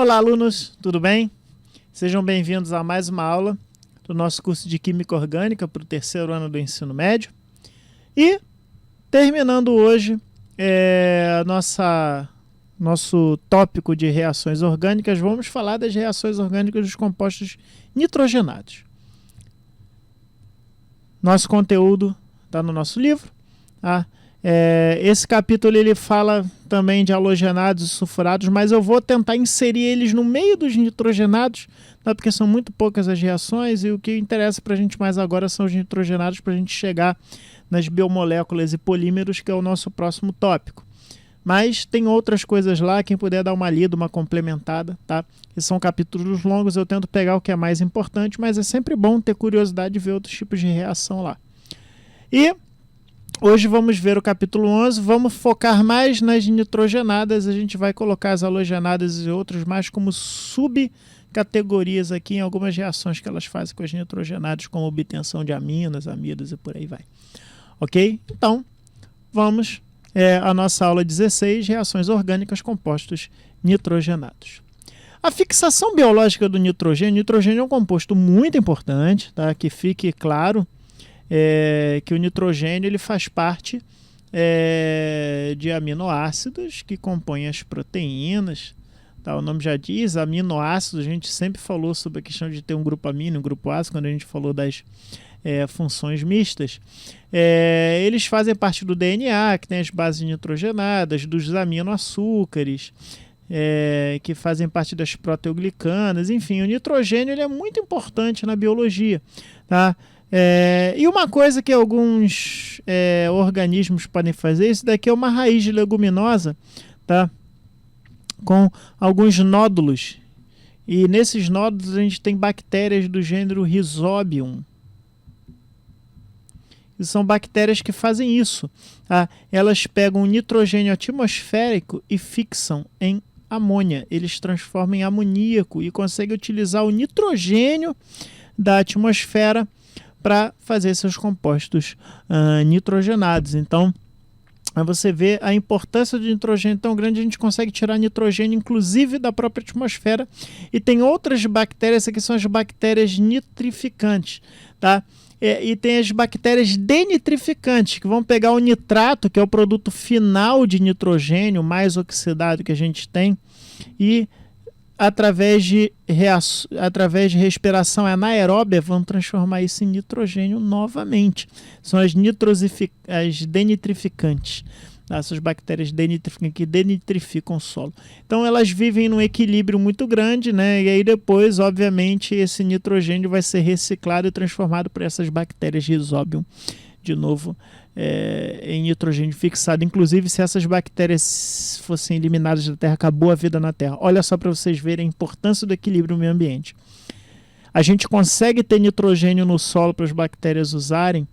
Olá, alunos, tudo bem? Sejam bem-vindos a mais uma aula do nosso curso de Química Orgânica para o terceiro ano do ensino médio. E, terminando hoje, nosso tópico de reações orgânicas, vamos falar das reações orgânicas dos compostos nitrogenados. Nosso conteúdo está no nosso livro, tá? Esse capítulo ele fala também de halogenados e sulfurados, mas eu vou tentar inserir eles no meio dos nitrogenados, tá? Porque são muito poucas as reações e o que interessa para a gente mais agora são os nitrogenados para a gente chegar nas biomoléculas e polímeros, que é o nosso próximo tópico. Mas tem outras coisas lá, quem puder dar uma lida, uma complementada, tá? Que são capítulos longos, eu tento pegar o que é mais importante, mas é sempre bom ter curiosidade de ver outros tipos de reação lá. E hoje vamos ver o capítulo 11, vamos focar mais nas nitrogenadas, a gente vai colocar as halogenadas e outros mais como subcategorias aqui em algumas reações que elas fazem com as nitrogenadas, como obtenção de aminas, amidas e por aí vai. Ok? Então, vamos à nossa aula 16, reações orgânicas compostos nitrogenados. A fixação biológica do nitrogênio é um composto muito importante, tá? Que fique claro que o nitrogênio ele faz parte de aminoácidos que compõem as proteínas. Tá? O nome já diz, aminoácidos, a gente sempre falou sobre a questão de ter um grupo amino e um grupo ácido, quando a gente falou das funções mistas. Eles fazem parte do DNA, que tem as bases nitrogenadas, dos aminoaçúcares, que fazem parte das proteoglicanas, enfim, o nitrogênio ele é muito importante na biologia, tá? E uma coisa que alguns organismos podem fazer, isso daqui é uma raiz de leguminosa, tá? Com alguns nódulos, e nesses nódulos a gente tem bactérias do gênero Rhizobium. E são bactérias que fazem isso, tá? Elas pegam o nitrogênio atmosférico e fixam em amônia, eles transformam em amoníaco e conseguem utilizar o nitrogênio da atmosfera para fazer seus compostos nitrogenados. Então, você vê a importância do nitrogênio tão grande, a gente consegue tirar nitrogênio, inclusive, da própria atmosfera. E tem outras bactérias, aqui são as bactérias nitrificantes, tá? E tem as bactérias denitrificantes, que vão pegar o nitrato, que é o produto final de nitrogênio mais oxidado que a gente tem, e através de respiração anaeróbia, vão transformar isso em nitrogênio novamente. São as denitrificantes. Essas bactérias denitrificantes que denitrificam o solo. Então elas vivem num equilíbrio muito grande, né? E aí depois, obviamente, esse nitrogênio vai ser reciclado e transformado por essas bactérias Rhizobium, de novo, em nitrogênio fixado. Inclusive, se essas bactérias fossem eliminadas da Terra, acabou a vida na Terra. Olha só para vocês verem a importância do equilíbrio no meio ambiente. A gente consegue ter nitrogênio no solo para as bactérias usarem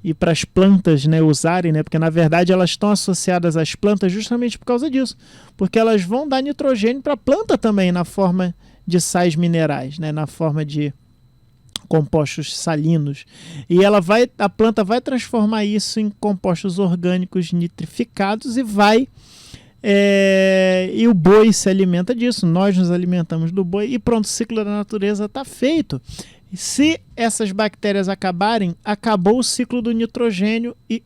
e para as plantas, né, usarem, né, porque na verdade elas estão associadas às plantas justamente por causa disso, porque elas vão dar nitrogênio para a planta também na forma de sais minerais, né, na forma de compostos salinos, e a planta vai transformar isso em compostos orgânicos nitrificados e o boi se alimenta disso, nós nos alimentamos do boi e pronto, o ciclo da natureza está feito. Se essas bactérias acabarem, acabou o ciclo do nitrogênio e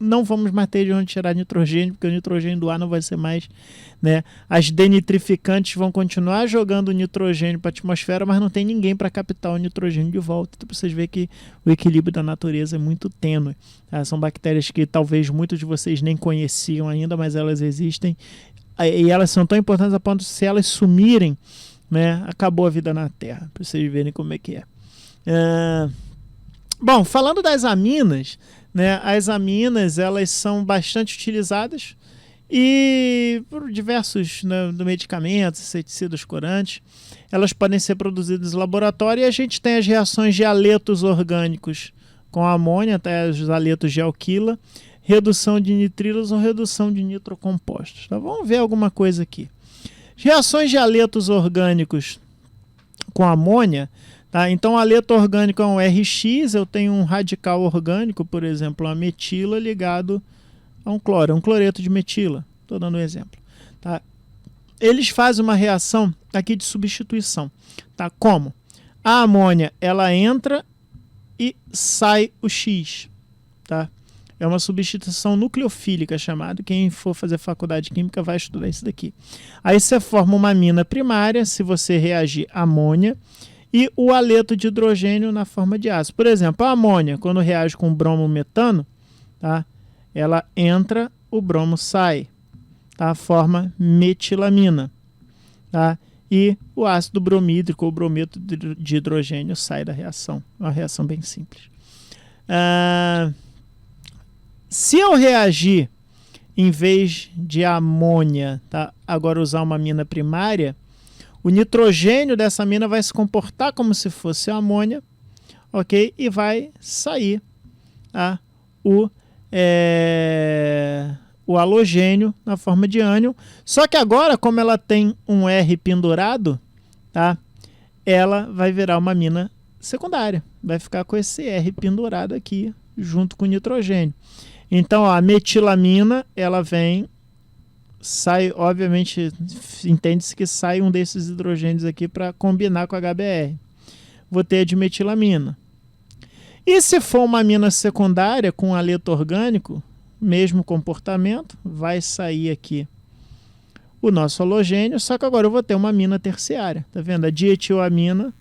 não vamos mais ter de onde tirar nitrogênio, porque o nitrogênio do ar não vai ser mais, né? As denitrificantes vão continuar jogando nitrogênio para a atmosfera, mas não tem ninguém para captar o nitrogênio de volta. Então vocês veem que o equilíbrio da natureza é muito tênue. Tá? São bactérias que talvez muitos de vocês nem conheciam ainda, mas elas existem. E elas são tão importantes a ponto de, se elas sumirem, né, acabou a vida na Terra, para vocês verem como é que é. Bom, falando das aminas, né, as aminas elas são bastante utilizadas e por diversos, né, medicamentos, inseticidas, corantes, elas podem ser produzidas em laboratório, e a gente tem as reações de aletos orgânicos com amônia, até os aletos de alquila, redução de nitrilos ou redução de nitrocompostos. Tá? Vamos ver alguma coisa aqui. Reações de aletos orgânicos com amônia, tá? Então, aleto orgânico é um RX, eu tenho um radical orgânico, por exemplo, uma metila ligado a um cloro, um cloreto de metila, estou dando um exemplo. Tá? eles fazem uma reação aqui de substituição. Tá? Como? A amônia, ela entra e sai o X. Tá? É uma substituição nucleofílica chamada. Quem for fazer faculdade de química vai estudar isso daqui. Aí você forma uma amina primária, se você reagir amônia, e o haleto de hidrogênio na forma de ácido. Por exemplo, a amônia, quando reage com bromometano, tá? Ela entra, o bromo sai. Tá? Forma metilamina. Tá? E o ácido bromídrico ou brometo de hidrogênio sai da reação. É uma reação bem simples. Se eu reagir, em vez de amônia, tá? Agora usar uma amina primária, o nitrogênio dessa amina vai se comportar como se fosse amônia, ok? E vai sair, tá? O halogênio na forma de ânion. Só que agora, como ela tem um R pendurado, tá? Ela vai virar uma amina secundária. Vai ficar com esse R pendurado aqui, junto com o nitrogênio. Então, ó, a metilamina, ela vem, sai, obviamente, entende-se que sai um desses hidrogênios aqui para combinar com a HBr. Vou ter a dimetilamina. E se for uma amina secundária com haleto orgânico, mesmo comportamento, vai sair aqui o nosso halogênio, só que agora eu vou ter uma amina terciária. Tá vendo? A dietilamina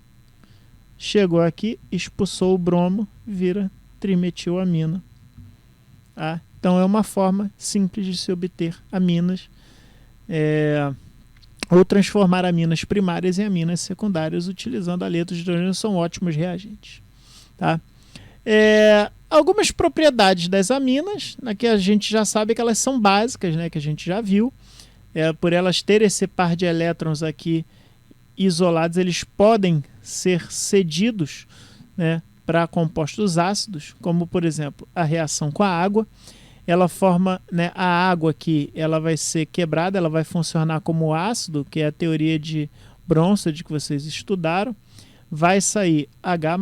chegou aqui, expulsou o bromo, vira trimetilamina. Tá? Então é uma forma simples de se obter aminas ou transformar aminas primárias em aminas secundárias utilizando haletos de hidrogênio. São ótimos reagentes. Tá? Algumas propriedades das aminas, né, que a gente já sabe que elas são básicas, né, que a gente já viu. Por elas terem esse par de elétrons aqui isolados, eles podem ser cedidos, né, para compostos ácidos, como por exemplo a reação com a água. Ela forma, né, a água aqui, ela vai ser quebrada, ela vai funcionar como ácido, que é a teoria de Bronsted que vocês estudaram. Vai sair H+,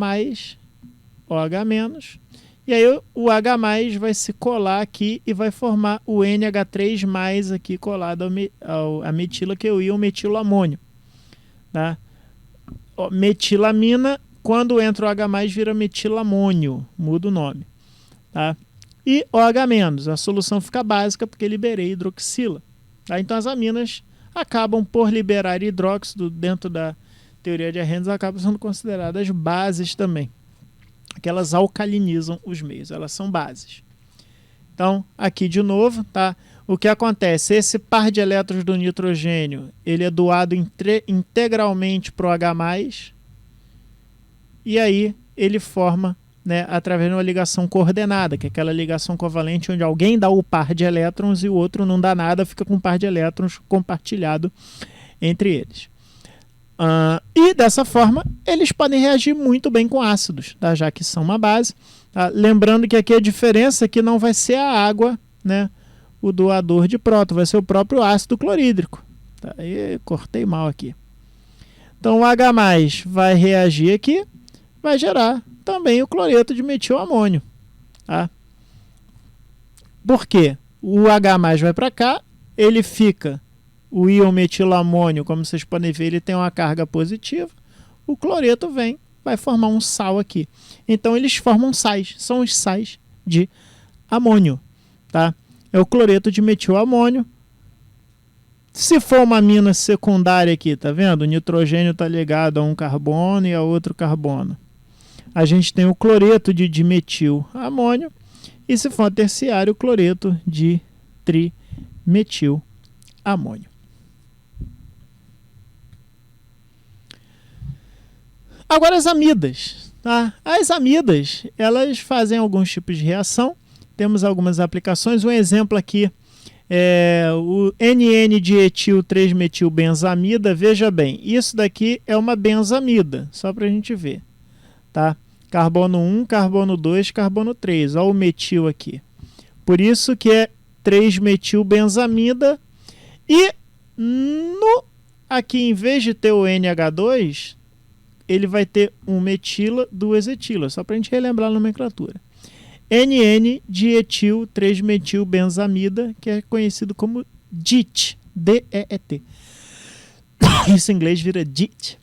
OH-, e aí o H+ vai se colar aqui e vai formar o NH3+ aqui colado à metila, que é o íon metilamônio. Tá? Metilamina, quando entra o H+, vira metilamônio, muda o nome. Tá? E OH-, a solução fica básica porque liberei hidroxila. Tá? Então as aminas acabam por liberar hidróxido dentro da teoria de Arrhenius, acabam sendo consideradas bases também. Que elas alcalinizam os meios, elas são bases. Então, aqui de novo, tá? O que acontece? Esse par de elétrons do nitrogênio, ele é doado integralmente para o H+, e aí ele forma, né, através de uma ligação coordenada, que é aquela ligação covalente onde alguém dá o par de elétrons e o outro não dá nada, fica com um par de elétrons compartilhado entre eles. E dessa forma eles podem reagir muito bem com ácidos, tá? Já que são uma base. Tá? Lembrando que aqui a diferença é que não vai ser a água, né, o doador de próton, vai ser o próprio ácido clorídrico. Tá? E cortei mal aqui. Então o H+ vai reagir aqui, vai gerar também o cloreto de metilamônio. Tá? Por quê? O H+ vai para cá, ele fica... O íon metilamônio, como vocês podem ver, ele tem uma carga positiva. O cloreto vem, vai formar um sal aqui. Então eles formam sais, são os sais de amônio. Tá? É o cloreto de metilamônio. Se for uma amina secundária aqui, tá vendo? O nitrogênio está ligado a um carbono e a outro carbono. A gente tem o cloreto de dimetilamônio. E se for uma terciária, o cloreto de trimetilamônio. Agora as amidas. Tá? As amidas, elas fazem alguns tipos de reação. Temos algumas aplicações. Um exemplo aqui é o NN-dietil-3-metilbenzamida. Veja bem, isso daqui é uma benzamida, só para a gente ver. Tá? Carbono 1, carbono 2, carbono 3. Olha o metil aqui. Por isso que é 3-metilbenzamida. E aqui, em vez de ter o NH2... ele vai ter um metila, duas etilas, só para a gente relembrar a nomenclatura. NN-dietil-3-metilbenzamida, que é conhecido como DEET, D-E-E-T. Isso em inglês vira DIT.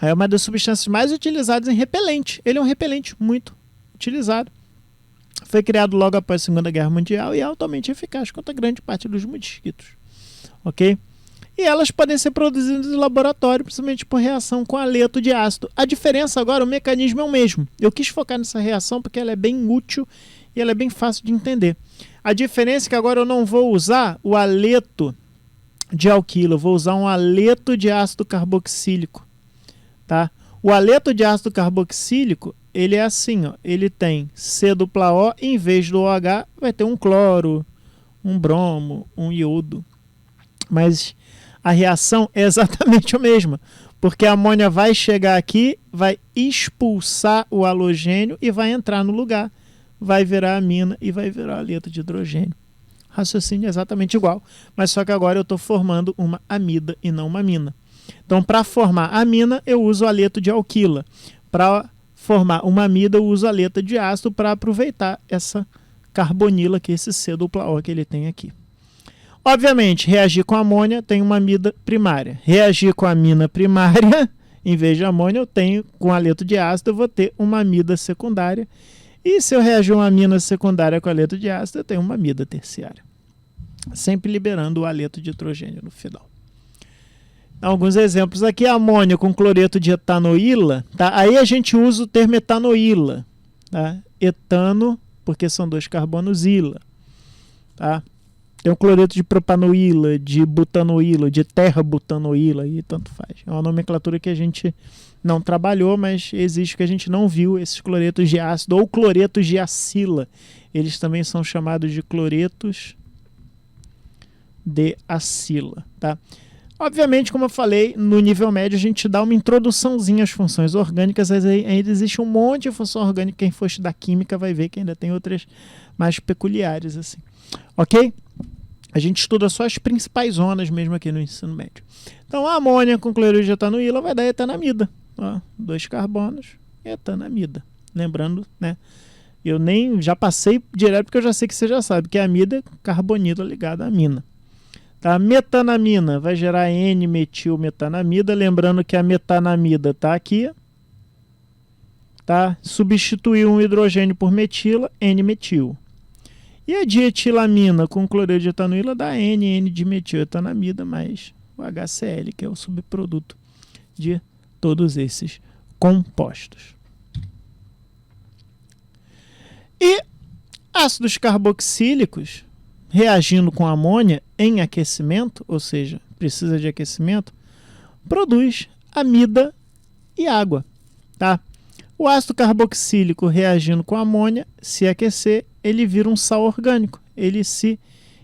É uma das substâncias mais utilizadas em repelente. Ele é um repelente muito utilizado. Foi criado logo após a Segunda Guerra Mundial e é altamente eficaz contra grande parte dos mosquitos. Ok? E elas podem ser produzidas em laboratório, principalmente por reação com haleto de ácido. A diferença agora, o mecanismo é o mesmo. Eu quis focar nessa reação porque ela é bem útil e ela é bem fácil de entender. A diferença é que agora eu não vou usar o haleto de alquilo, eu vou usar um haleto de ácido carboxílico. Tá? O haleto de ácido carboxílico, ele é assim, ó, ele tem C-O, em vez do OH vai ter um cloro, um bromo, um iodo. Mas a reação é exatamente a mesma, porque a amônia vai chegar aqui, vai expulsar o halogênio e vai entrar no lugar, vai virar amina e vai virar haleto de hidrogênio. Raciocínio é exatamente igual, mas só que agora eu estou formando uma amida e não uma amina. Então, para formar amina, eu uso haleto de alquila. Para formar uma amida, eu uso haleto de ácido para aproveitar essa carbonila, que é esse C-O que ele tem aqui. Obviamente, reagir com amônia tem uma amida primária. Reagir com a amina primária, em vez de amônia, eu tenho com haleto de ácido, eu vou ter uma amida secundária. E se eu reagir uma amina secundária com haleto de ácido, eu tenho uma amida terciária. Sempre liberando o haleto de hidrogênio no final. Alguns exemplos aqui, amônia com cloreto de etanoíla, tá? Aí a gente usa o termo etanoíla, tá? Etano, porque são dois carbonos ila, tá? Tem o cloreto de propanoíla, de butanoíla, de terrabutanoíla, e tanto faz. É uma nomenclatura que a gente não trabalhou, mas existe que a gente não viu, esses cloretos de ácido, ou cloretos de acila. Eles também são chamados de cloretos de acila, tá? Obviamente, como eu falei, no nível médio a gente dá uma introduçãozinha às funções orgânicas, ainda existe um monte de função orgânica, quem for estudar química vai ver que ainda tem outras mais peculiares, assim. Ok? A gente estuda só as principais zonas mesmo aqui no ensino médio. Então, a amônia com cloreto de etanoíla vai dar etanamida. Ó, 2 carbonos, etanamida. Lembrando, né? Eu nem já passei direto porque eu já sei que você já sabe que a amida é carbonila ligada à amina. Tá? Metanamina vai gerar N-metilmetanamida, lembrando que a metanamida está aqui, tá? Substituir um hidrogênio por metila, N-metil. E a dietilamina com cloreto de etanoíla dá N de metiletanamida mais o HCl, que é o subproduto de todos esses compostos. E ácidos carboxílicos reagindo com amônia em aquecimento, ou seja, precisa de aquecimento, produz amida e água, tá? O ácido carboxílico reagindo com amônia, se aquecer, ele vira um sal orgânico, ele se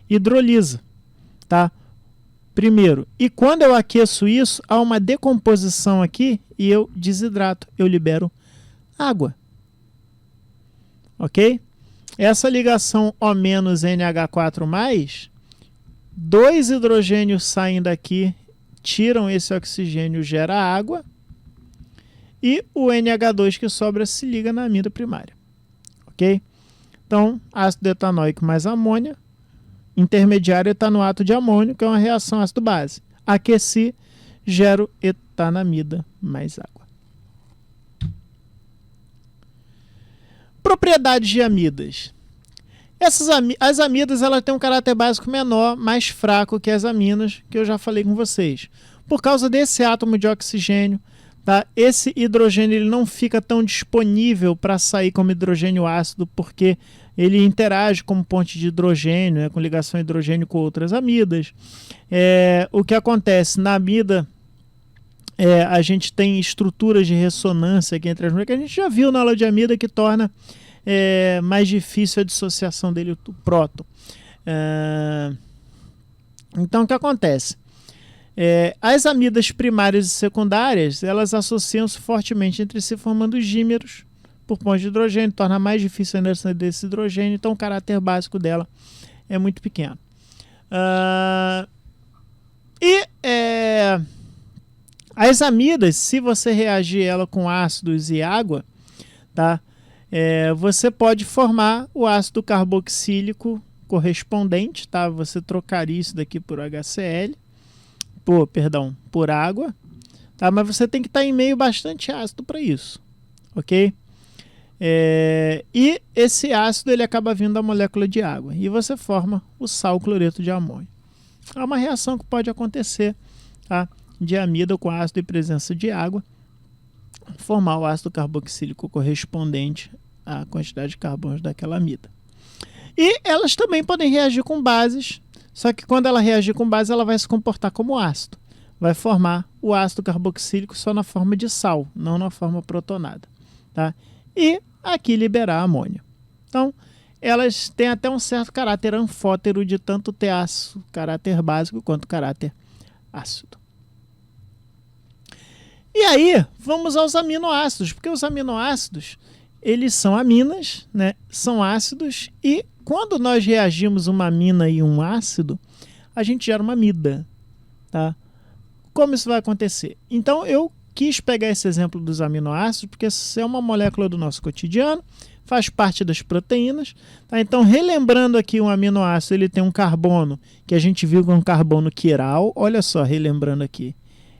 hidrolisa, tá? Primeiro, e quando eu aqueço isso, há uma decomposição aqui e eu desidrato, eu libero água, ok? Essa ligação O-NH4+, 2 hidrogênios saem daqui, tiram esse oxigênio, gera água, e o NH2 que sobra se liga na amida primária. Ok? Então, ácido etanóico mais amônia, intermediário etanoato de amônio, que é uma reação ácido-base. Aqueci, gero etanamida mais água. Propriedades de amidas. As amidas elas têm um caráter básico menor, mais fraco que as aminas, que eu já falei com vocês. Por causa desse átomo de oxigênio, tá? Esse hidrogênio ele não fica tão disponível para sair como hidrogênio ácido, porque ele interage como ponte de hidrogênio, né, com ligação hidrogênio com outras amidas. O que acontece na amida, a gente tem estruturas de ressonância aqui entre as moléculas, que a gente já viu na aula de amida, que torna mais difícil a dissociação dele do próton. Então, o que acontece? As amidas primárias e secundárias, elas associam-se fortemente entre si, formando dímeros por pontos de hidrogênio, torna mais difícil a inércia desse hidrogênio, então o caráter básico dela é muito pequeno. As amidas, se você reagir ela com ácidos e água, tá? Você pode formar o ácido carboxílico correspondente, tá? Você trocaria isso daqui por HCl, por água, tá? Mas você tem que estar em meio bastante ácido para isso, ok? E esse ácido ele acaba vindo da molécula de água e você forma o sal cloreto de amônio. É uma reação que pode acontecer, tá? De amido com ácido e presença de água, formar o ácido carboxílico correspondente à quantidade de carbonos daquela amida. E elas também podem reagir com bases, só que quando ela reagir com base, ela vai se comportar como ácido. Vai formar o ácido carboxílico só na forma de sal, não na forma protonada, tá? E aqui liberar a amônia. Então, elas têm até um certo caráter anfótero de tanto ter ácido, caráter básico, quanto caráter ácido. E aí, vamos aos aminoácidos, porque os aminoácidos, eles são aminas, né? São ácidos, e quando nós reagimos uma amina e um ácido, a gente gera uma amida, tá? Como isso vai acontecer? Então, eu quis pegar esse exemplo dos aminoácidos, porque isso é uma molécula do nosso cotidiano, faz parte das proteínas, tá? Então, relembrando aqui um aminoácido, ele tem um carbono, que a gente viu que é um carbono quiral. Olha só, relembrando aqui.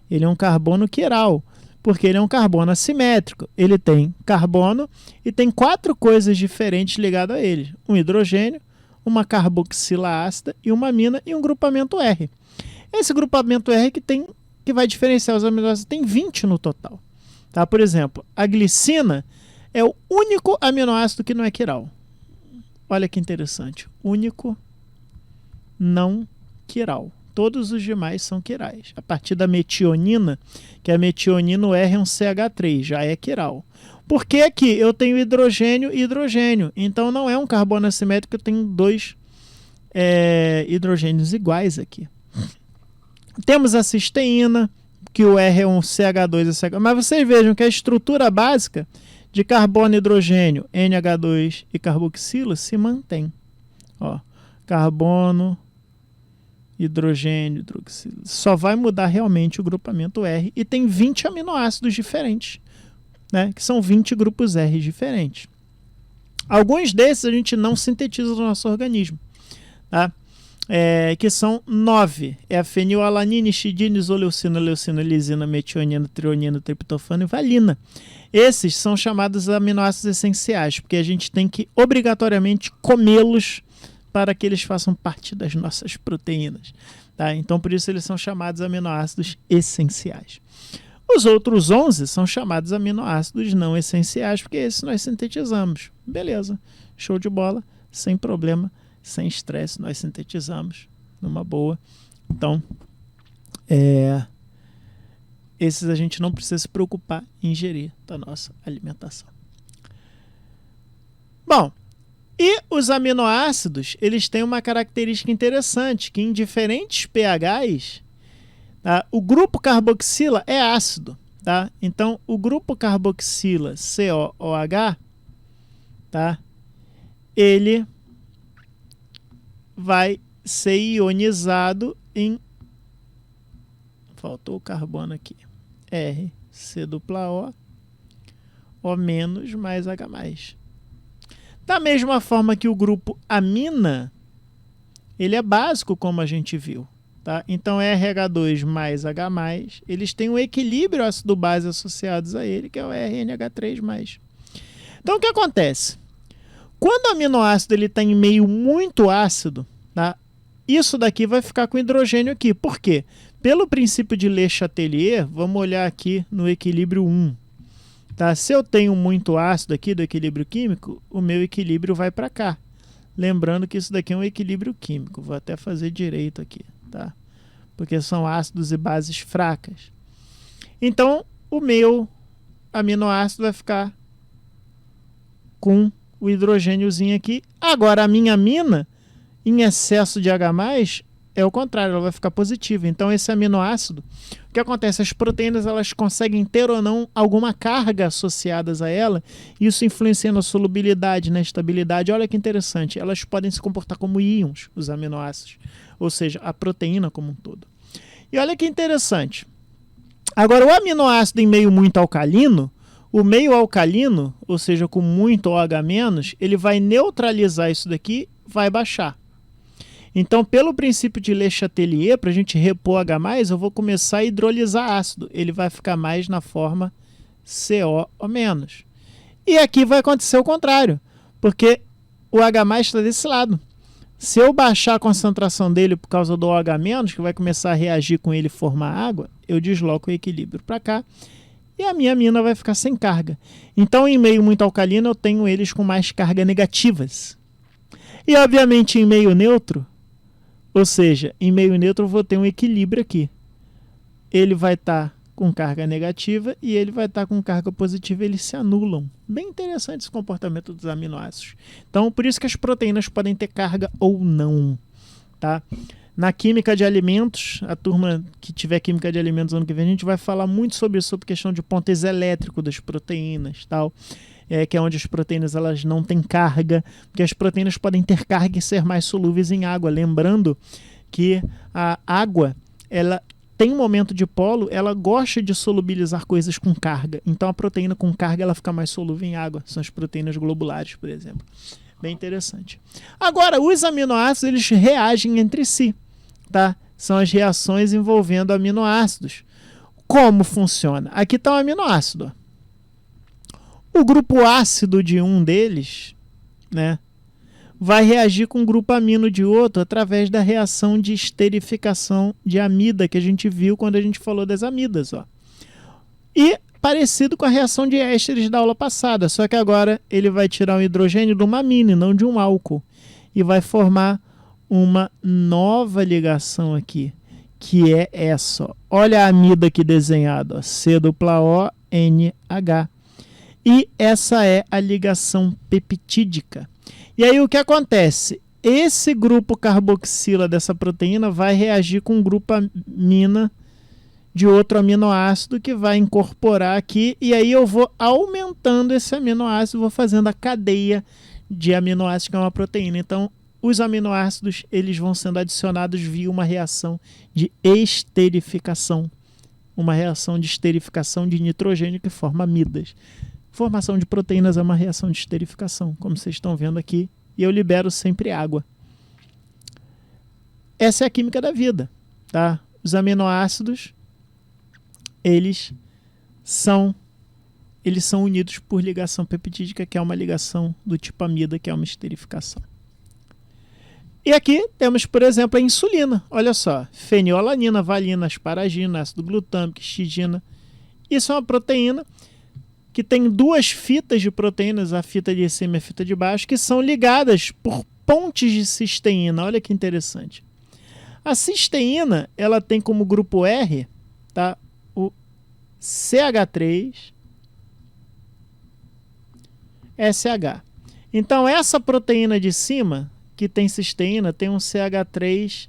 Ele é um carbono quiral, porque ele é um carbono assimétrico. Ele tem carbono e tem 4 coisas diferentes ligadas a ele. Um hidrogênio, uma carboxila ácida e uma amina e um grupamento R. Esse grupamento R que vai diferenciar os aminoácidos tem 20 no total. Tá? Por exemplo, a glicina é o único aminoácido que não é quiral. Olha que interessante. Único não quiral. Todos os demais são quirais. A partir da metionina, que a metionina, o R é um CH3, já é quiral. Por que aqui eu tenho hidrogênio e hidrogênio? Então não é um carbono assimétrico, eu tenho 2 hidrogênios iguais aqui. Temos a cisteína, que o R é um CH2 e CH2. Mas vocês vejam que a estrutura básica de carbono e hidrogênio, NH2 e carboxila, se mantém. Ó, carbono, hidrogênio, hidroxila. Só vai mudar realmente o grupamento R. E tem 20 aminoácidos diferentes, né? Que são 20 grupos R diferentes. Alguns desses a gente não sintetiza no nosso organismo, tá? Que são 9. É a fenilalanina, histidina, isoleucina, leucina, lisina, metionina, trionina, triptofano e valina. Esses são chamados aminoácidos essenciais, porque a gente tem que obrigatoriamente comê-los para que eles façam parte das nossas proteínas, tá? Então, por isso eles são chamados aminoácidos essenciais. Os outros 11 são chamados aminoácidos não essenciais, porque esses nós sintetizamos. Beleza, show de bola, sem problema, sem estresse, nós sintetizamos numa boa. Então, esses a gente não precisa se preocupar em ingerir da nossa alimentação. Bom, e os aminoácidos, eles têm uma característica interessante, que em diferentes pHs, tá, o grupo carboxila é ácido. Tá? Então, o grupo carboxila COOH, tá, ele vai ser ionizado em... Faltou o carbono aqui. RC O menos mais H mais. Da mesma forma que o grupo amina, ele é básico, como a gente viu. Tá? Então, RH2 mais H+, eles têm um equilíbrio ácido-base associados a ele, que é o RNH3+. Então, o que acontece? Quando o aminoácido está em meio muito ácido, tá? Isso daqui vai ficar com hidrogênio aqui. Por quê? Pelo princípio de Le Chatelier, vamos olhar aqui no equilíbrio 1. Tá? Se eu tenho muito ácido aqui do equilíbrio químico, o meu equilíbrio vai para cá. Lembrando que isso daqui é um equilíbrio químico. Vou até fazer direito aqui, tá? Porque são ácidos e bases fracas. Então, o meu aminoácido vai ficar com o hidrogêniozinho aqui. Agora, a minha amina, em excesso de H+, é o contrário, ela vai ficar positiva. Então, esse aminoácido, o que acontece? As proteínas, elas conseguem ter ou não alguma carga associadas a ela, e isso influencia na solubilidade, na estabilidade. Olha que interessante, elas podem se comportar como íons, os aminoácidos, ou seja, a proteína como um todo. E olha que interessante. Agora, o aminoácido em meio muito alcalino, o meio alcalino, ou seja, com muito OH-, ele vai neutralizar isso daqui, vai baixar. Então, pelo princípio de Le Chatelier, para a gente repor H+, eu vou começar a hidrolisar ácido. Ele vai ficar mais na forma CO-. E aqui vai acontecer o contrário, porque o H+ está desse lado. Se eu baixar a concentração dele por causa do OH-, que vai começar a reagir com ele e formar água, eu desloco o equilíbrio para cá e a minha amina vai ficar sem carga. Então, em meio muito alcalino, eu tenho eles com mais cargas negativas. E, obviamente, em meio neutro, ou seja, em meio neutro eu vou ter um equilíbrio aqui. Ele vai estar com carga negativa e ele vai estar com carga positiva, eles se anulam. Bem interessante esse comportamento dos aminoácidos. Então, por isso que as proteínas podem ter carga ou não, tá? Na química de alimentos, a turma que tiver química de alimentos ano que vem, a gente vai falar muito sobre isso, sobre questão de ponto iselétrico das proteínas, tal, que é onde as proteínas elas não têm carga, porque as proteínas podem ter carga e ser mais solúveis em água. Lembrando que a água, ela tem um momento de polo, ela gosta de solubilizar coisas com carga. Então a proteína com carga ela fica mais solúvel em água. São as proteínas globulares, por exemplo. Bem interessante. Agora, os aminoácidos eles reagem entre si, tá? São as reações envolvendo aminoácidos. Como funciona? Aqui está o aminoácido. O grupo ácido de um deles, né, vai reagir com o grupo amino de outro através da reação de esterificação de amida que a gente viu quando a gente falou das amidas. Ó. E parecido com a reação de ésteres da aula passada, só que agora ele vai tirar um hidrogênio de uma amina e não de um álcool. E vai formar uma nova ligação aqui, que é essa. Ó. Olha a amida aqui desenhada, ó, C-O-N-H. E essa é a ligação peptídica. E aí o que acontece? Esse grupo carboxila dessa proteína vai reagir com um grupo amina de outro aminoácido que vai incorporar aqui, e aí eu vou aumentando esse aminoácido, vou fazendo a cadeia de aminoácidos que é uma proteína. Então, os aminoácidos eles vão sendo adicionados via uma reação de esterificação. Uma reação de esterificação de nitrogênio que forma amidas. Formação de proteínas é uma reação de esterificação, como vocês estão vendo aqui, e eu libero sempre água. Essa é a química da vida, tá? Os aminoácidos, eles são unidos por ligação peptídica, que é uma ligação do tipo amida, que é uma esterificação. E aqui temos, por exemplo, a insulina. Olha só, fenilalanina, valina, asparagina, ácido glutâmico, histidina. Isso é uma proteína que tem duas fitas de proteínas, a fita de cima e a fita de baixo, que são ligadas por pontes de cisteína. Olha que interessante. A cisteína, ela tem como grupo R, tá, o CH3SH. Então, essa proteína de cima, que tem cisteína, tem um CH3SH.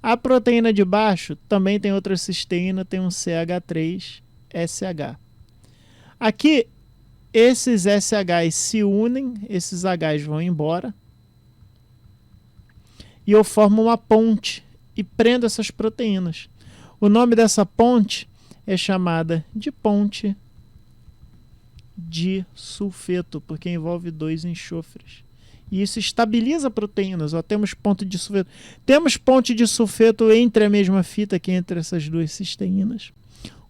A proteína de baixo também tem outra cisteína, tem um CH3SH. Aqui, esses SHs se unem, esses Hs vão embora, e eu formo uma ponte e prendo essas proteínas. O nome dessa ponte é chamada de ponte de sulfeto, porque envolve 2 enxofres. E isso estabiliza proteínas. Ó, temos ponte de sulfeto. Temos ponte de sulfeto entre a mesma fita aqui, entre essas duas cisteínas.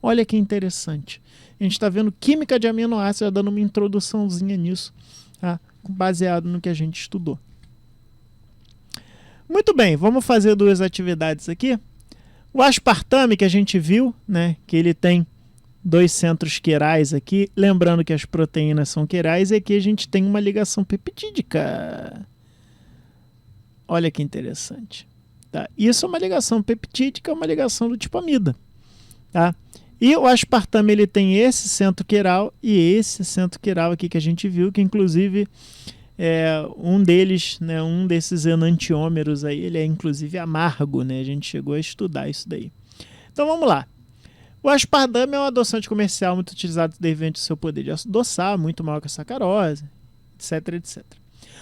Olha que interessante. A gente está vendo química de aminoácidos, dando uma introduçãozinha nisso, tá? Baseado no que a gente estudou. Muito bem, vamos fazer 2 atividades aqui. O aspartame que a gente viu, né, que ele tem 2 centros quirais aqui, lembrando que as proteínas são quirais, e aqui a gente tem uma ligação peptídica. Olha que interessante. Tá? Isso é uma ligação peptídica, uma ligação do tipo amida. Tá? E o aspartame ele tem esse centro quiral e esse centro quiral aqui que a gente viu, que inclusive um deles, né, um desses enantiômeros aí, ele é inclusive amargo, né? A gente chegou a estudar isso daí. Então vamos lá. O aspartame é um adoçante comercial muito utilizado devido ao seu poder de adoçar, muito maior que a sacarose, etc, etc.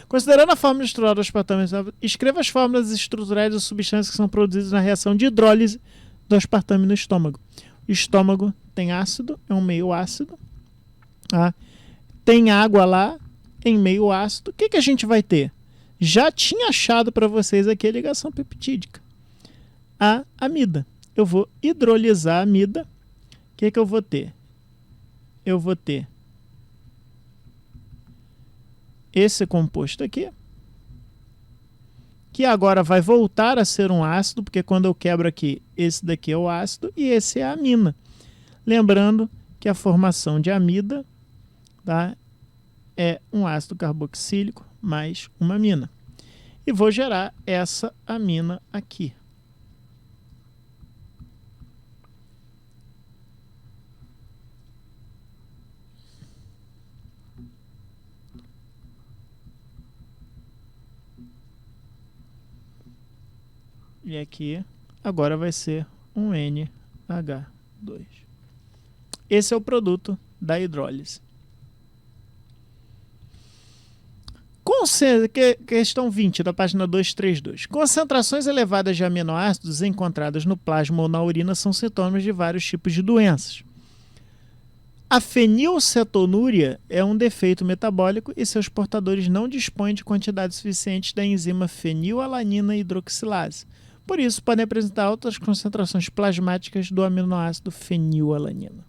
Considerando a fórmula estrutural do aspartame, escreva as fórmulas estruturais das substâncias que são produzidas na reação de hidrólise do aspartame no estômago. O estômago tem ácido, é um meio ácido. Tá? Tem água lá, em meio ácido. O que a gente vai ter? já tinha achado para vocês aqui a ligação peptídica. A amida. Eu vou hidrolisar a amida. O que eu vou ter? Eu vou ter esse composto aqui, que agora vai voltar a ser um ácido, porque quando eu quebro aqui, esse daqui é o ácido e esse é a amina. Lembrando que a formação de amida, tá, é um ácido carboxílico mais uma amina. E vou gerar essa amina aqui. E aqui agora vai ser um NH2. Esse é o produto da hidrólise. Questão 20 da página 232. Concentrações elevadas de aminoácidos encontradas no plasma ou na urina são sintomas de vários tipos de doenças. A fenilcetonúria é um defeito metabólico e seus portadores não dispõem de quantidade suficiente da enzima fenilalanina hidroxilase. Por isso, podem apresentar altas concentrações plasmáticas do aminoácido fenilalanina.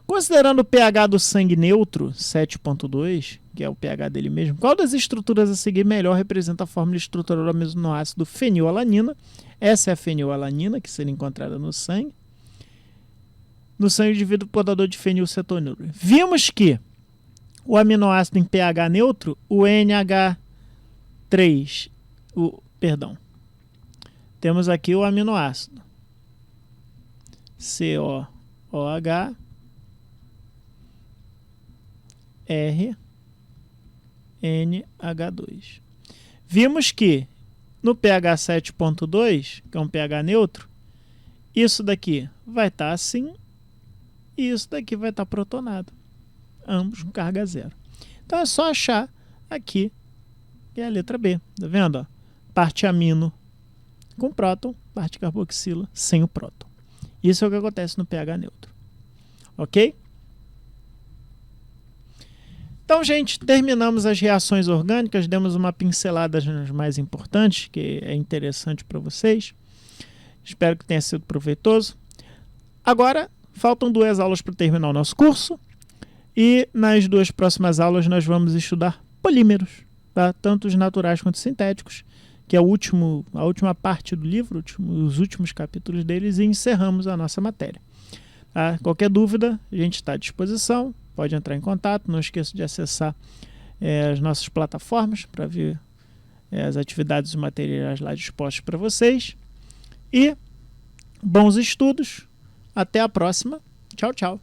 Considerando o pH do sangue neutro, 7,2, que é o pH dele mesmo, qual das estruturas a seguir melhor representa a fórmula estrutural do aminoácido fenilalanina? Essa é a fenilalanina, que seria encontrada no sangue. No sangue do indivíduo portador de fenilcetonúria. Vimos que o aminoácido em pH neutro, o NH3, temos aqui o aminoácido COOH RNH2. Vimos que no pH 7,2, que é um pH neutro, isso daqui vai estar assim e isso daqui vai estar protonado. Ambos com carga zero. Então é só achar aqui, que é a letra B. Tá vendo? Ó? Parte amino com próton, parte carboxila sem o próton. Isso é o que acontece no pH neutro. Ok? Então, gente, terminamos as reações orgânicas, demos uma pincelada nas mais importantes, que é interessante para vocês. Espero que tenha sido proveitoso. Agora, faltam 2 aulas para terminar o nosso curso. E nas 2 próximas aulas nós vamos estudar polímeros, tá? Tanto os naturais quanto os sintéticos, que é a última parte do livro, os últimos capítulos deles, e encerramos a nossa matéria. Tá? Qualquer dúvida, a gente está à disposição. Pode entrar em contato, não esqueça de acessar as nossas plataformas para ver as atividades e os materiais lá dispostos para vocês. E bons estudos, até a próxima. Tchau, tchau.